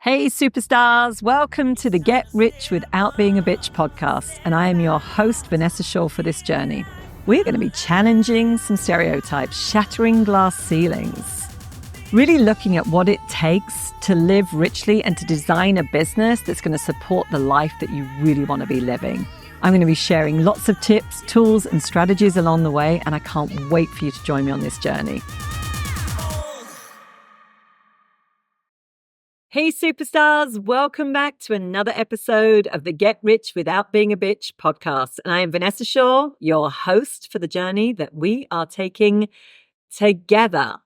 Hey superstars, welcome to the Get Rich Without Being a Bitch podcast, and I am your host, Vanessa for this journey. We're going to be challenging some stereotypes, shattering glass ceilings, really looking at what it takes to live richly and to design a business that's going to support the life that you really want to be living. I'm going to be sharing lots of tips, tools, and strategies along the way, and I can't wait for you to join me on this journey. Hey superstars, welcome back to another episode of the Get Rich Without Being a Bitch podcast. And I am Vanessa Shaw, your host for the journey that we are taking together.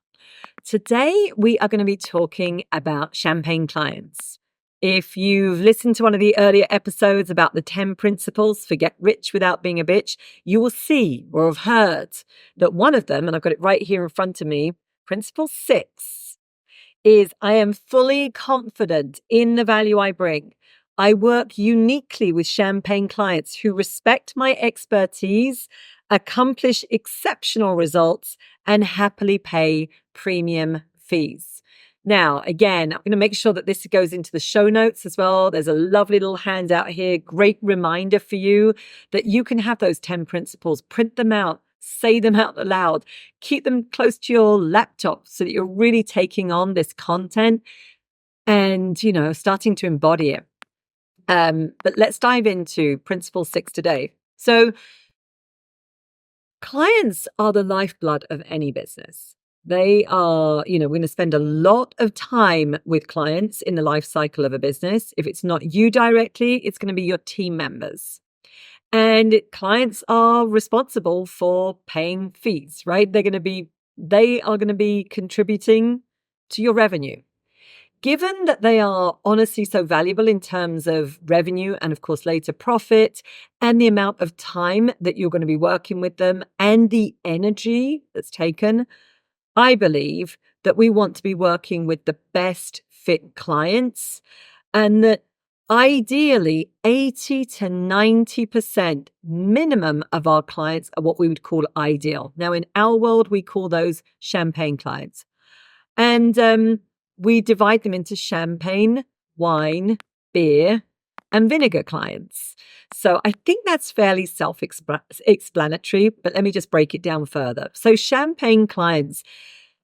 Today, we are going to be talking about champagne clients. If you've listened to one of the earlier episodes about the 10 principles for Get Rich Without Being a Bitch, you will see or have heard that one of them, and I've got it right here in front of me, principle 6, is I am fully confident in the value I bring. I work uniquely with champagne clients who respect my expertise, accomplish exceptional results, and happily pay premium fees. Now, again, I'm going to make sure that this goes into the show notes as well. There's a lovely little handout here, great reminder for you that you can have those 10 principles, print them out, say them out loud, keep them close to your laptop so that you're really taking on this content and, starting to embody it. But let's dive into principle 6 today. So clients are the lifeblood of any business. They are, we're going to spend a lot of time with clients in the life cycle of a business. If it's not you directly, it's going to be your team members. And clients are responsible for paying fees, right? They are going to be contributing to your revenue. Given that they are honestly so valuable in terms of revenue and of course later profit and the amount of time that you're going to be working with them and the energy that's taken, I believe that we want to be working with the best fit clients, and that ideally 80 to 90% minimum of our clients are what we would call ideal. Now, in our world, we call those champagne clients. And we divide them into champagne, wine, beer, and vinegar clients. So I think that's fairly self-explanatory, but let me just break it down further. So champagne clients,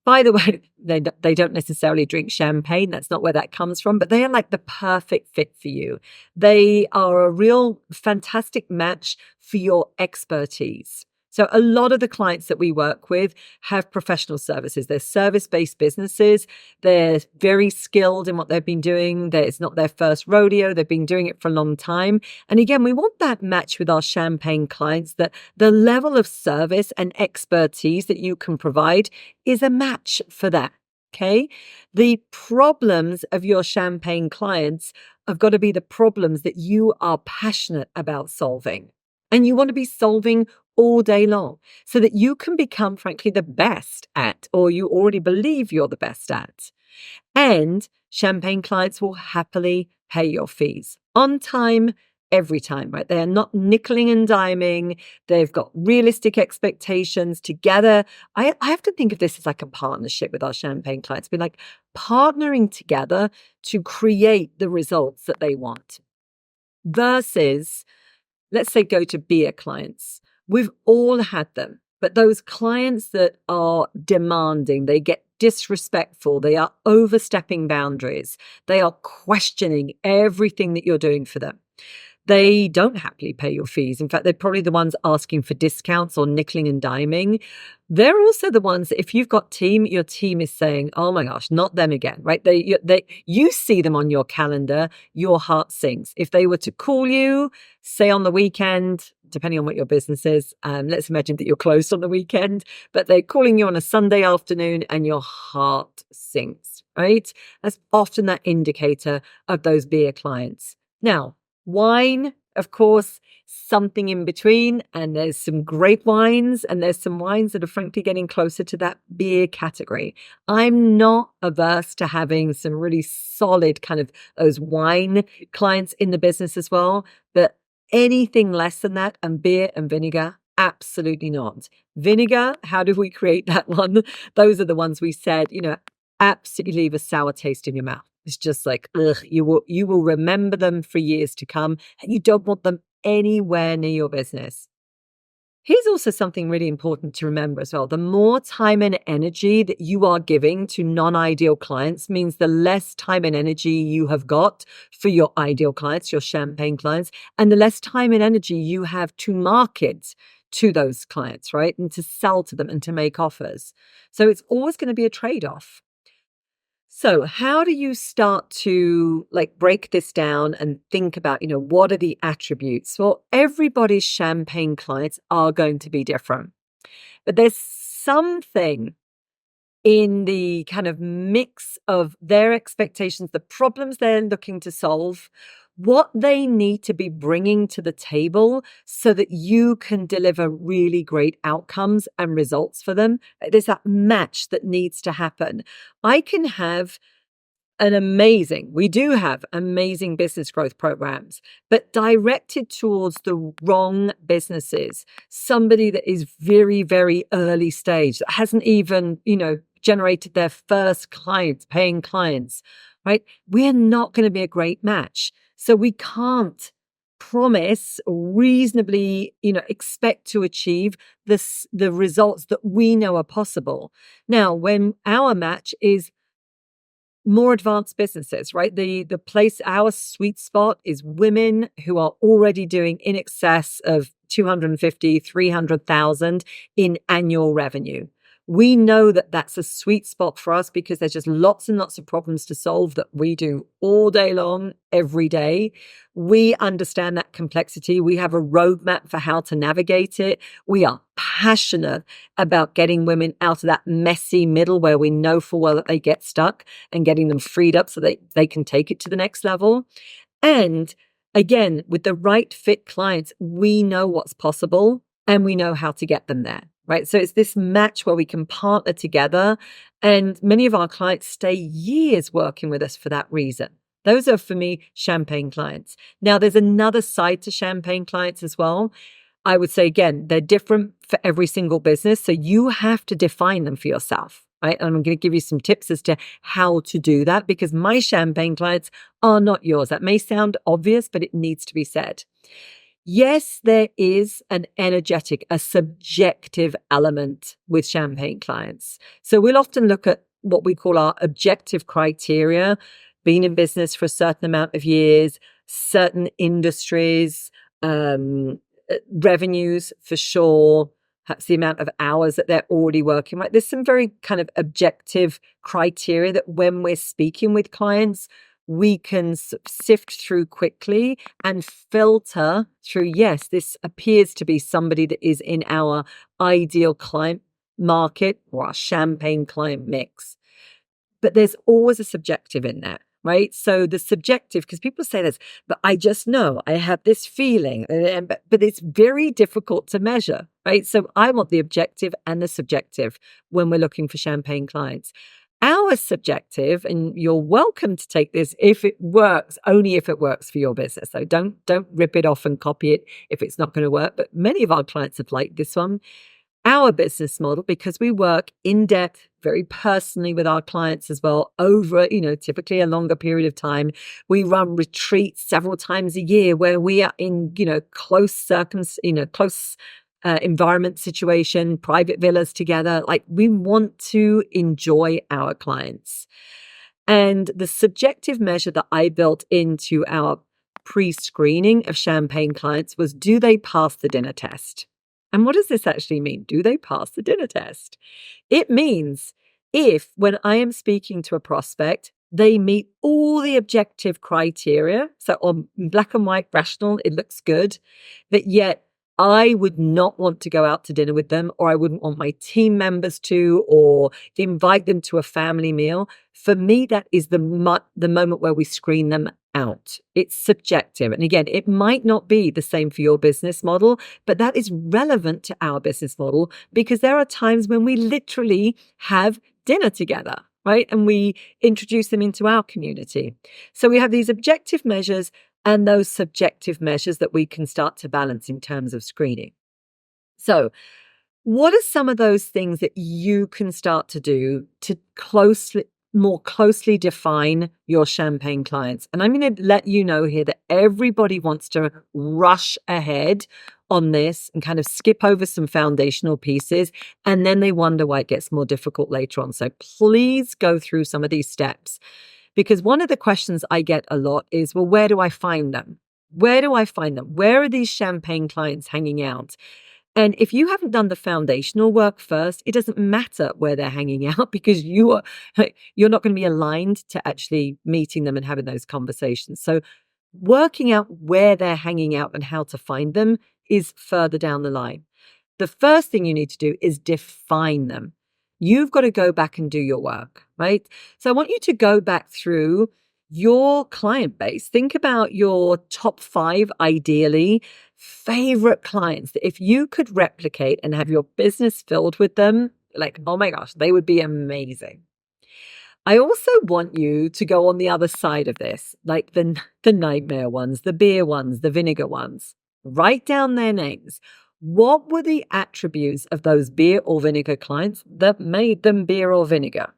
by the way, they don't necessarily drink champagne. That's not where that comes from, but they are like the perfect fit for you. They are a real fantastic match for your expertise. So a lot of the clients that we work with have professional services. They're service-based businesses. They're very skilled in what they've been doing. It's not their first rodeo. They've been doing it for a long time. And again, we want that match with our champagne clients, that the level of service and expertise that you can provide is a match for that. Okay? The problems of your champagne clients have got to be the problems that you are passionate about solving. And you want to be solving all day long so that you can become, frankly, the best at, or you already believe you're the best at. And champagne clients will happily pay your fees on time, every time, right? They are not nickeling and diming. They've got realistic expectations together. I have to think of this as like a partnership with our champagne clients. We're like partnering together to create the results that they want. Versus, let's say, go to beer clients. We've all had them, but those clients that are demanding, they get disrespectful, they are overstepping boundaries, they are questioning everything that you're doing for them. They don't happily pay your fees. In fact, they're probably the ones asking for discounts or nickeling and diming. They're also the ones that if you've got your team is saying, oh my gosh, not them again, right? You see them on your calendar, your heart sinks. If they were to call you, say on the weekend, depending on what your business is, let's imagine that you're closed on the weekend, but they're calling you on a Sunday afternoon and your heart sinks, right? That's often that indicator of those beer clients. Now, wine, of course, something in between, and there's some great wines and there's some wines that are frankly getting closer to that beer category. I'm not averse to having some really solid kind of those wine clients in the business as well, but anything less than that, and beer and vinegar, absolutely not. Vinegar, how do we create that one? Those are the ones we said, absolutely leave a sour taste in your mouth. It's just like, ugh, you will remember them for years to come, and you don't want them anywhere near your business. Here's also something really important to remember as well. The more time and energy that you are giving to non-ideal clients means the less time and energy you have got for your ideal clients, your champagne clients, and the less time and energy you have to market to those clients, right? And to sell to them and to make offers. So it's always going to be a trade-off. So how do you start to break this down and think about, what are the attributes? Well, everybody's champagne clients are going to be different, but there's something in the kind of mix of their expectations, the problems they're looking to solve, what they need to be bringing to the table so that you can deliver really great outcomes and results for them. There's that match that needs to happen. I can have we do have amazing business growth programs, but directed towards the wrong businesses. Somebody that is very, very early stage, that hasn't even, generated their first clients, paying clients, right? We're not going to be a great match. So we can't promise or reasonably, expect to achieve the results that we know are possible. Now, when our match is more advanced businesses, right? The place, our sweet spot is women who are already doing in excess of 250, 300,000 in annual revenue. We know that that's a sweet spot for us because there's just lots and lots of problems to solve that we do all day long, every day. We understand that complexity. We have a roadmap for how to navigate it. We are passionate about getting women out of that messy middle where we know full well that they get stuck and getting them freed up so they can take it to the next level. And again, with the right fit clients, we know what's possible and we know how to get them there. Right. So it's this match where we can partner together. And many of our clients stay years working with us for that reason. Those are, for me, champagne clients. Now, there's another side to champagne clients as well. I would say, again, they're different for every single business. So you have to define them for yourself. Right. And I'm going to give you some tips as to how to do that because my champagne clients are not yours. That may sound obvious, but it needs to be said. Yes, there is an energetic, a subjective element with champagne clients. So we'll often look at what we call our objective criteria, being in business for a certain amount of years, certain industries, revenues for sure, perhaps the amount of hours that they're already working. Right? There's some very kind of objective criteria that when we're speaking with clients, we can sift through quickly and filter through, yes, this appears to be somebody that is in our ideal client market or our champagne client mix. But there's always a subjective in that, right? So the subjective, because people say this, but I just know, I have this feeling, but it's very difficult to measure, right? So I want the objective and the subjective when we're looking for champagne clients. Our subjective, and you're welcome to take this if it works, only if it works for your business. So don't rip it off and copy it if it's not going to work. But many of our clients have liked this one. Our business model, because we work in depth, very personally with our clients as well, over, typically a longer period of time. We run retreats several times a year where we are in, close environment situation, private villas together. Like we want to enjoy our clients. And the subjective measure that I built into our pre-screening of champagne clients was, do they pass the dinner test? And what does this actually mean? Do they pass the dinner test? It means if when I am speaking to a prospect, they meet all the objective criteria. So on black and white, rational, it looks good, but yet I would not want to go out to dinner with them, or I wouldn't want my team members to, or invite them to a family meal. For me, that is the moment where we screen them out. It's subjective. And again, it might not be the same for your business model, but that is relevant to our business model because there are times when we literally have dinner together, right? And we introduce them into our community. So we have these objective measures and those subjective measures that we can start to balance in terms of screening. So what are some of those things that you can start to do to more closely define your champagne clients. And I'm going to let you know here that everybody wants to rush ahead on this and kind of skip over some foundational pieces. And then they wonder why it gets more difficult later on. So please go through some of these steps, because one of the questions I get a lot is, well, where do I find them? Where do I find them? Where are these champagne clients hanging out? And if you haven't done the foundational work first, it doesn't matter where they're hanging out, because you're not going to be aligned to actually meeting them and having those conversations. So working out where they're hanging out and how to find them is further down the line. The first thing you need to do is define them. You've got to go back and do your work, right? So I want you to go back through your client base. Think about your top 5, ideally, favorite clients that if you could replicate and have your business filled with them, like, oh my gosh, they would be amazing. I also want you to go on the other side of this, like the nightmare ones, the beer ones, the vinegar ones. Write down their names. What were the attributes of those beer or vinegar clients that made them beer or vinegar?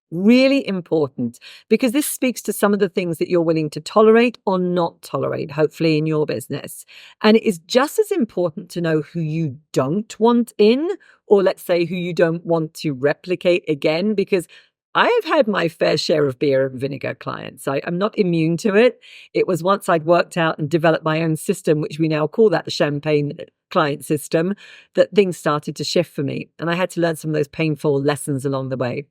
Really important, because this speaks to some of the things that you're willing to tolerate or not tolerate, hopefully, in your business. And it is just as important to know who you don't want in, or let's say who you don't want to replicate again, because I've had my fair share of beer and vinegar clients. I'm not immune to it. It was once I'd worked out and developed my own system, which we now call that the champagne client system, that things started to shift for me. And I had to learn some of those painful lessons along the way.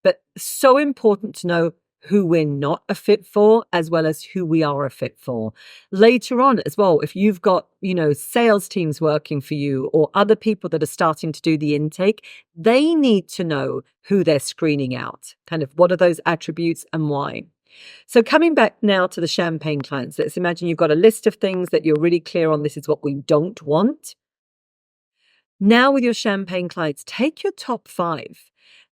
But so important to know who we're not a fit for, as well as who we are a fit for. Later on as well, if you've got, sales teams working for you or other people that are starting to do the intake, they need to know who they're screening out. Kind of what are those attributes and why? So coming back now to the champagne clients, let's imagine you've got a list of things that you're really clear on. This is what we don't want. Now with your champagne clients, take your top 5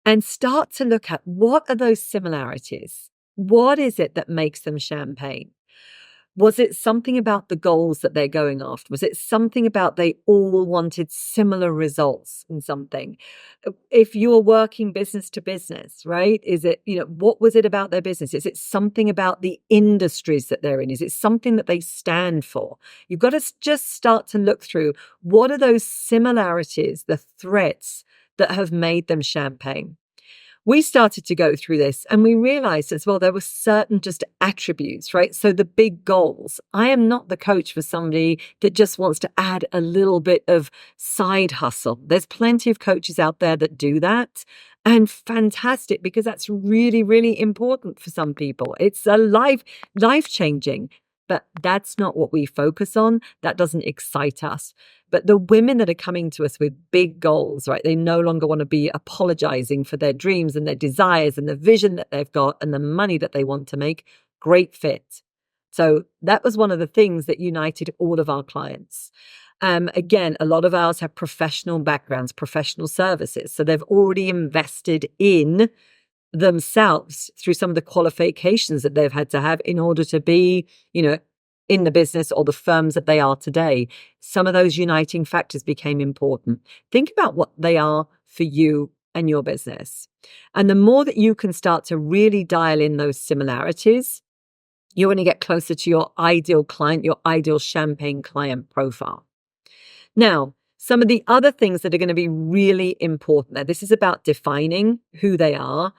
and start to look at what are those similarities? What is it that makes them champagne? Was it something about the goals that they're going after? Was it something about they all wanted similar results in something? If you're working business to business, right? Is it, what was it about their business? Is it something about the industries that they're in? Is it something that they stand for? You've got to just start to look through what are those similarities, the threats that have made them champagne. We started to go through this and we realized as well, there were certain just attributes, right? So the big goals. I am not the coach for somebody that just wants to add a little bit of side hustle. There's plenty of coaches out there that do that, and fantastic, because that's really, really important for some people. It's a life-changing. But that's not what we focus on. That doesn't excite us. But the women that are coming to us with big goals, right? They no longer want to be apologizing for their dreams and their desires and the vision that they've got and the money that they want to make. Great fit. So that was one of the things that united all of our clients. Again, a lot of ours have professional backgrounds, professional services. So they've already invested in themselves through some of the qualifications that they've had to have in order to be, in the business or the firms that they are today. Some of those uniting factors became important. Think about what they are for you and your business. And the more that you can start to really dial in those similarities, you're going to get closer to your ideal client, your ideal champagne client profile. Now, some of the other things that are going to be really important there, this is about defining who they are.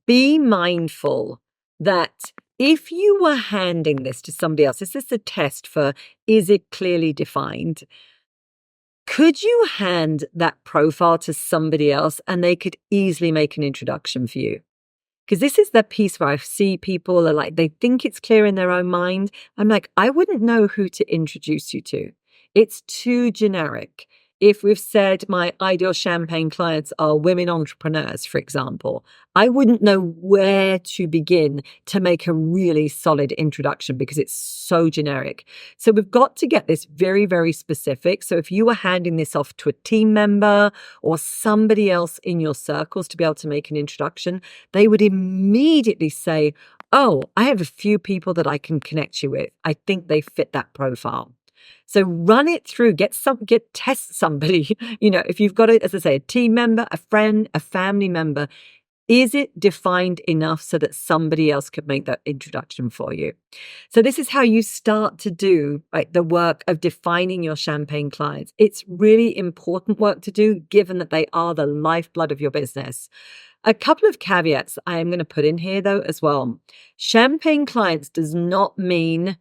Be mindful that if you were handing this to somebody else, this is a test for, is it clearly defined? Could you hand that profile to somebody else and they could easily make an introduction for you? Because this is the piece where I see people are like, they think it's clear in their own mind. I'm like, I wouldn't know who to introduce you to. It's too generic. If we've said my ideal champagne clients are women entrepreneurs, for example, I wouldn't know where to begin to make a really solid introduction because it's so generic. So we've got to get this very, very specific. So if you were handing this off to a team member or somebody else in your circles to be able to make an introduction, they would immediately say, oh, I have a few people that I can connect you with. I think they fit that profile. So run it through, test somebody, if you've got it, as I say, a team member, a friend, a family member, Is it defined enough so that somebody else could make that introduction for you? So this is how you start to do the work of defining your champagne clients. It's really important work to do, given that they are the lifeblood of your business. A couple of caveats I am going to put in here, though, as well. Champagne clients does not mean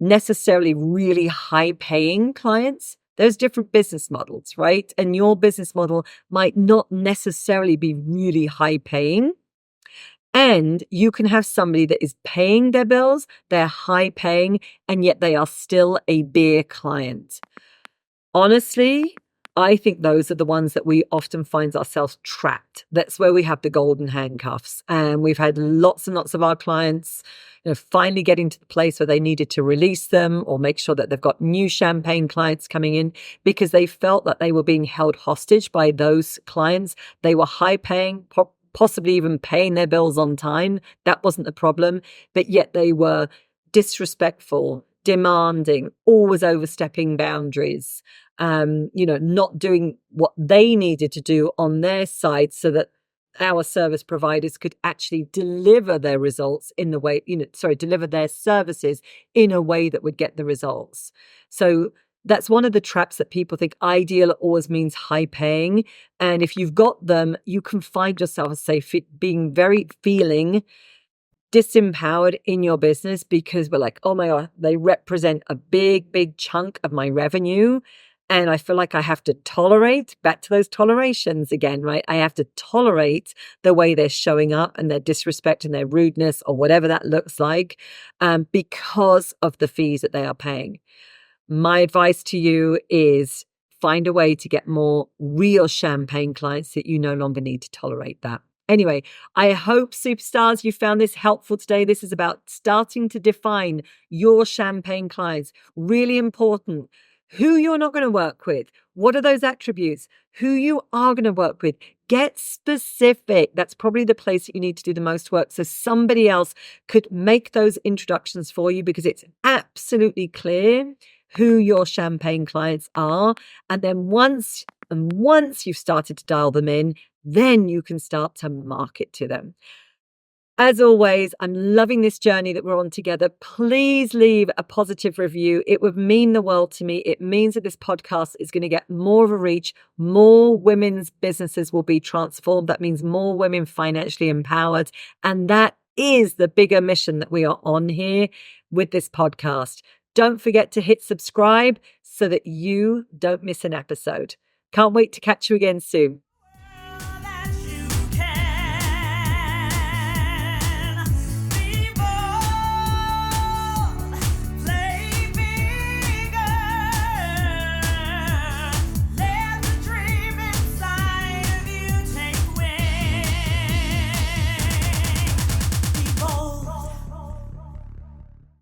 necessarily really high-paying clients. There's different business models, right? And your business model might not necessarily be really high-paying. And you can have somebody that is paying their bills, they're high-paying, and yet they are still a beer client. Honestly, I think those are the ones that we often find ourselves trapped. That's where we have the golden handcuffs. And we've had lots and lots of our clients, finally getting to the place where they needed to release them or make sure that they've got new champagne clients coming in because they felt that they were being held hostage by those clients. They were high paying, possibly even paying their bills on time. That wasn't the problem. But yet they were disrespectful, demanding, always overstepping boundaries, not doing what they needed to do on their side so that our service providers could actually deliver their results in the way, deliver their services in a way that would get the results. So that's one of the traps that people think ideal always means high paying. And if you've got them, you can find yourself, being very feeling disempowered in your business because we're like, oh my God, they represent a big, big chunk of my revenue. And I feel like I have to tolerate, back to those tolerations again, right? I have to tolerate the way they're showing up and their disrespect and their rudeness or whatever that looks like because of the fees that they are paying. My advice to you is find a way to get more real champagne clients that you no longer need to tolerate that. Anyway, I hope, superstars, you found this helpful today. This is about starting to define your champagne clients. Really important. Who you're not going to work with. What are those attributes? Who you are going to work with. Get specific. That's probably the place that you need to do the most work. So somebody else could make those introductions for you because it's absolutely clear who your champagne clients are. And then once you've started to dial them in, then you can start to market to them. As always, I'm loving this journey that we're on together. Please leave a positive review. It would mean the world to me. It means that this podcast is going to get more of a reach. More women's businesses will be transformed. That means more women financially empowered. And that is the bigger mission that we are on here with this podcast. Don't forget to hit subscribe so that you don't miss an episode. Can't wait to catch you again soon.